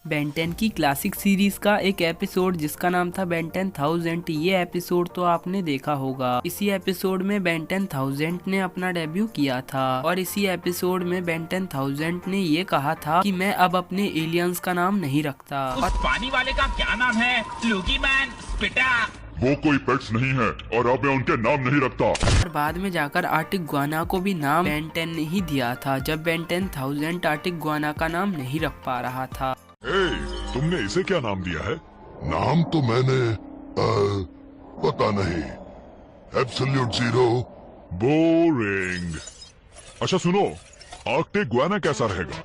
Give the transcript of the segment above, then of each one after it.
Ben 10 की classic series का एक एपिसोड जिसका नाम था बेन 10,000। ये एपिसोड तो आपने देखा होगा। इसी एपिसोड में बेन 10,000 ने अपना डेब्यू किया था और इसी एपिसोड में बेन 10,000 ने ये कहा था कि मैं अब अपने एलियंस का नाम नहीं रखता। उस पानी वाले का क्या नाम है? लूगी मैन, स्पिटा। वो कोई पेट्स नहीं है और अब मैं उनके नाम नहीं रखता। और बाद में जाकर आर्टिक गुआना को भी नाम बेन 10 ने ही दिया था, जब बेन 10,000 आर्टिक गुआना का नाम नहीं रख पा रहा था। तुमने इसे क्या नाम दिया है? नाम तो मैंने पता नहीं। Absolute zero. बोरिंग। अच्छा सुनो, आर्कटिक गुआना कैसा रहेगा?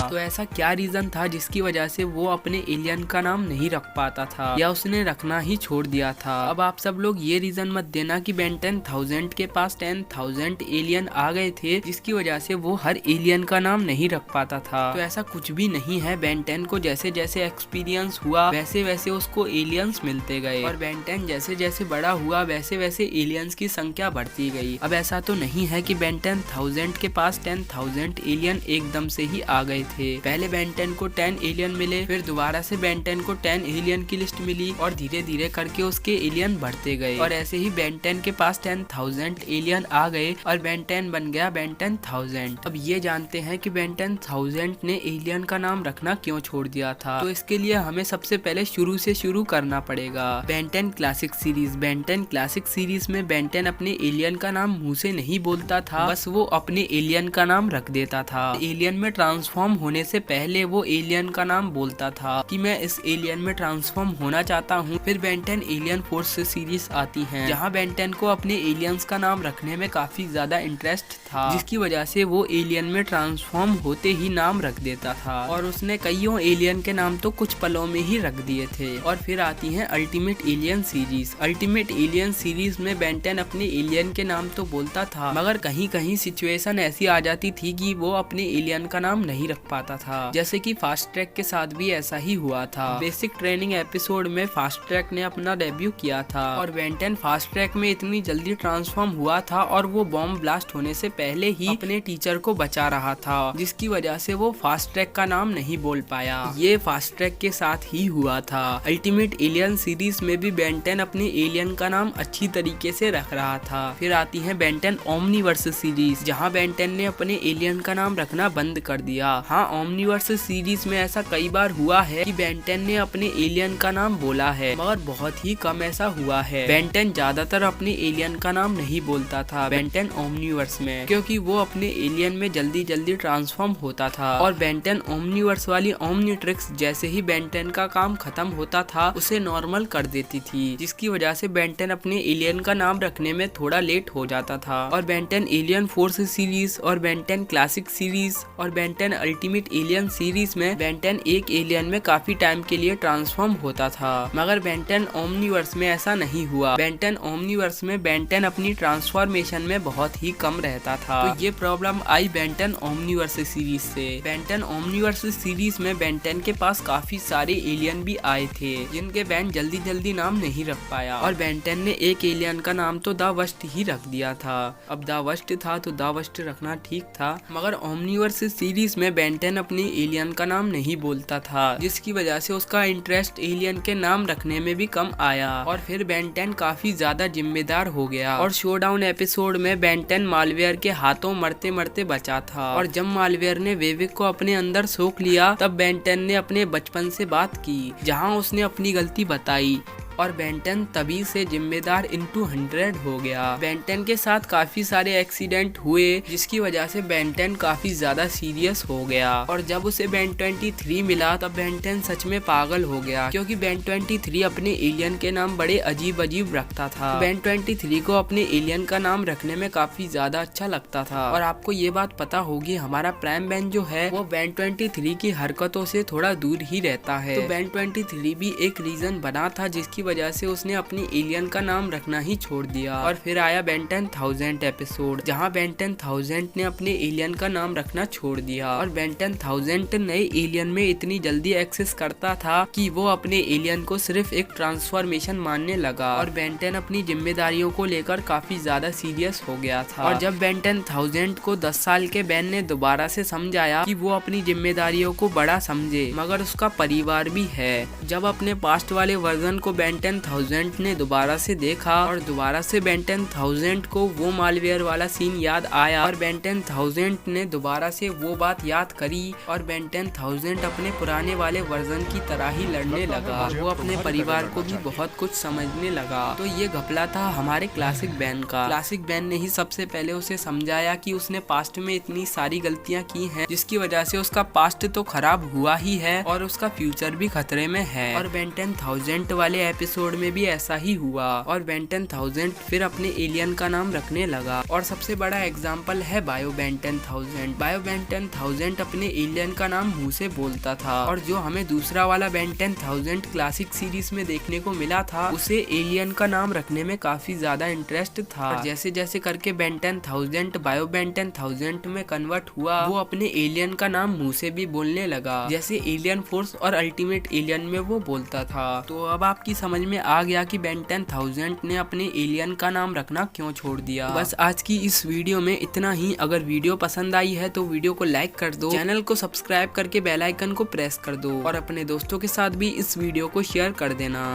तो ऐसा क्या रीजन था जिसकी वजह से वो अपने एलियन का नाम नहीं रख पाता था या उसने रखना ही छोड़ दिया था? अब आप सब लोग ये रीजन मत देना कि बेन 10,000 के पास 10,000 एलियन आ गए थे जिसकी वजह से वो हर एलियन का नाम नहीं रख पाता था। तो ऐसा कुछ भी नहीं है। बेन 10 को जैसे जैसे एक्सपीरियंस हुआ वैसे वैसे उसको एलियंस मिलते गए और बेन 10 जैसे जैसे बड़ा हुआ वैसे वैसे एलियंस की संख्या बढ़ती गई। अब ऐसा तो नहीं है कि बेन 10,000 के पास 10,000 एलियन एकदम से ही आ गए थे। पहले बेन 10 को 10 एलियन मिले, फिर दोबारा से बेन 10 को 10 एलियन की लिस्ट मिली और धीरे धीरे करके उसके एलियन बढ़ते गए और ऐसे ही बेन 10 के पास 10,000 एलियन आ गए और बेन 10 बन गया बेन 10,000। अब ये जानते हैं कि बेन 10,000 ने एलियन का नाम रखना क्यों छोड़ दिया था। तो इसके लिए हमें सबसे पहले शुरू से शुरू करना पड़ेगा। Ben 10 classic series. Ben 10 classic series में बेन 10 अपने एलियन का नाम मुंह से नहीं बोलता था, बस वो अपने एलियन का नाम रख देता था। एलियन में ट्रांसफॉर्म होने से पहले वो एलियन का नाम बोलता था कि मैं इस एलियन में ट्रांसफॉर्म होना चाहता हूँ। फिर बेन 10 एलियन फोर्स सीरीज आती है जहाँ बेन 10 को अपने एलियंस का नाम रखने में काफी ज्यादा इंटरेस्ट था, जिसकी वजह से वो एलियन में ट्रांसफॉर्म होते ही नाम रख देता था और उसने कईयों एलियन के नाम तो कुछ पलों में ही रख दिए थे। और फिर आती है ultimate alien series. Ultimate alien series में बेन 10 अपने एलियन के नाम तो बोलता था, मगर कहीं कहीं सिचुएशन ऐसी आ जाती थी कि वो अपने एलियन का नाम नहीं रख पाता था। जैसे कि फास्ट ट्रैक के साथ भी ऐसा ही हुआ था। बेसिक ट्रेनिंग एपिसोड में फास्ट ट्रैक ने अपना डेब्यू किया था और बेन 10 फास्ट ट्रैक में इतनी जल्दी ट्रांसफॉर्म हुआ था और वो बॉम्ब ब्लास्ट होने से पहले ही अपने टीचर को बचा रहा था, जिसकी वजह से वो फास्ट ट्रैक का नाम नहीं बोल पाया। ये फास्ट ट्रैक के साथ ही हुआ था। अल्टीमेट एलियन सीरीज में भी बेन 10 अपने एलियन का नाम अच्छी तरीके से रख रहा था। फिर आती है बेन 10 ओमनीवर्स सीरीज, जहाँ बेन 10 ने अपने एलियन का नाम रखना बंद कर दिया। हाँ, ओमनीवर्स सीरीज में ऐसा कई बार हुआ है कि बेन 10 ने अपने एलियन का नाम बोला है, मगर बहुत ही कम ऐसा हुआ है। बेन 10 ज्यादातर अपने एलियन का नाम नहीं बोलता था बेन 10 ओमनीवर्स में, क्योंकि वो अपने एलियन में जल्दी जल्दी ट्रांसफॉर्म होता था और बेन 10 ओमनीवर्स वाली ओमनीट्रिक्स जैसे ही बेन 10 का काम खत्म होता था उसे नॉर्मल कर देती थी, जिसकी वजह से बेन 10 अपने एलियन का नाम रखने में थोड़ा लेट हो जाता था। और बेन 10 एलियन फोर्स सीरीज और बेन 10 क्लासिक सीरीज और बेन 10 अल्टीमेट एलियन सीरीज में बेन 10 एक एलियन में काफी टाइम के लिए ट्रांसफॉर्म होता था, मगर बेन 10 ओमनीवर्स में ऐसा नहीं हुआ। बेन 10 ओमनीवर्स में बेन 10 अपनी ट्रांसफॉर्मेशन में बहुत ही कम रहता था। तो ये प्रॉब्लम आई बेन 10 ओमनीवर्स सीरीज से। बेन 10 ओमनीवर्स सीरीज में बेन 10 के पास काफी सारे एलियन भी आए थे जिनके बेन जल्दी जल्दी नाम नहीं रख पाया और बेन 10 ने एक एलियन का नाम तो द वस्ट ही रख दिया था। अब द वस्ट था तो द वस्ट रखना ठीक था, मगर ओमनीवर्स सीरीज में बेन 10 अपनी एलियन का नाम नहीं बोलता था, जिसकी वजह से उसका इंटरेस्ट एलियन के नाम रखने में भी कम आया और फिर बेन 10 काफी ज्यादा जिम्मेदार हो गया। और शोडाउन एपिसोड में बेन 10 मालवेयर के हाथों मरते मरते बचा था और जब मालवेयर ने वेविक को अपने अंदर सोख लिया तब बेन 10 ने अपने बचपन से बात की जहां उसने अपनी गलती बताई और बेन 10 तभी से जिम्मेदार इनटू 100 हो गया। बेन 10 के साथ काफी सारे एक्सीडेंट हुए जिसकी वजह से बेन 10 काफी ज्यादा सीरियस हो गया और जब उसे बेन 23 मिला तब बेन 10 सच में पागल हो गया, क्योंकि बेन 23 अपने एलियन के नाम बड़े अजीब अजीब रखता था। बेन 23 को अपने एलियन का नाम रखने में काफी ज्यादा अच्छा लगता था। और आपको ये बात पता होगी, हमारा प्राइम बेन जो है वो बेन 23 की हरकतों से थोड़ा दूर ही रहता है। तो बेन 23 भी एक रीजन बना था जिसकी वजह से उसने अपनी एलियन का नाम रखना ही छोड़ दिया। और फिर आया बेन 10,000 एपिसोड, जहाँ बेन 10,000 ने अपने एलियन का नाम रखना छोड़ दिया। और बेन 10,000 नए एलियन में इतनी जल्दी एक्सेस करता था कि वो अपने एलियन को सिर्फ एक ट्रांसफॉर्मेशन मानने लगा। और बेन 10 अपनी जिम्मेदारियों को लेकर काफी ज्यादा सीरियस हो गया था। और जब बेन 10,000 को 10 साल के बेन ने दोबारा से समझाया कि वो अपनी जिम्मेदारियों को बड़ा समझे, मगर उसका परिवार भी है। जब अपने पास्ट वाले वर्जन को बेन 10,000 ने दोबारा से देखा और दोबारा से बेन 10,000 को वो मालवेयर वाला सीन याद आया और बेन 10,000 ने दोबारा से वो बात याद करी और बेन 10,000 अपने पुराने वाले वर्जन की तरह ही लड़ने लगा। वो अपने परिवार को भी बहुत कुछ समझने लगा। तो ये घपला था हमारे क्लासिक बेन का। क्लासिक बेन ने ही सबसे पहले उसे समझाया कि उसने पास्ट में इतनी सारी गलतियां की हैं, जिसकी वजह से उसका पास्ट तो खराब हुआ ही है और उसका फ्यूचर भी खतरे में है। और बेन 10,000 वाले एपिसोड में भी ऐसा ही हुआ और बेन 10,000 फिर अपने एलियन का नाम रखने लगा। और सबसे बड़ा एग्जाम्पल है बायो बेन 10,000। बायो बेन 10,000 अपने एलियन का नाम मुंह से बोलता था और जो हमें दूसरा वाला बेन 10,000 क्लासिक सीरीज में देखने को मिला था, उसे एलियन का नाम रखने में काफी ज्यादा इंटरेस्ट था। और जैसे जैसे करके बेन 10,000 बायो बेन 10,000 में कन्वर्ट हुआ, वो अपने एलियन का नाम मुंह से भी बोलने लगा, जैसे एलियन फोर्स और अल्टीमेट एलियन में वो बोलता था। तो अब आपकी समझ में आ गया कि बेन 10,000 ने अपने एलियन का नाम रखना क्यों छोड़ दिया। बस आज की इस वीडियो में इतना ही। अगर वीडियो पसंद आई है तो वीडियो को लाइक कर दो, चैनल को सब्सक्राइब करके बेल आइकन को प्रेस कर दो और अपने दोस्तों के साथ भी इस वीडियो को शेयर कर देना।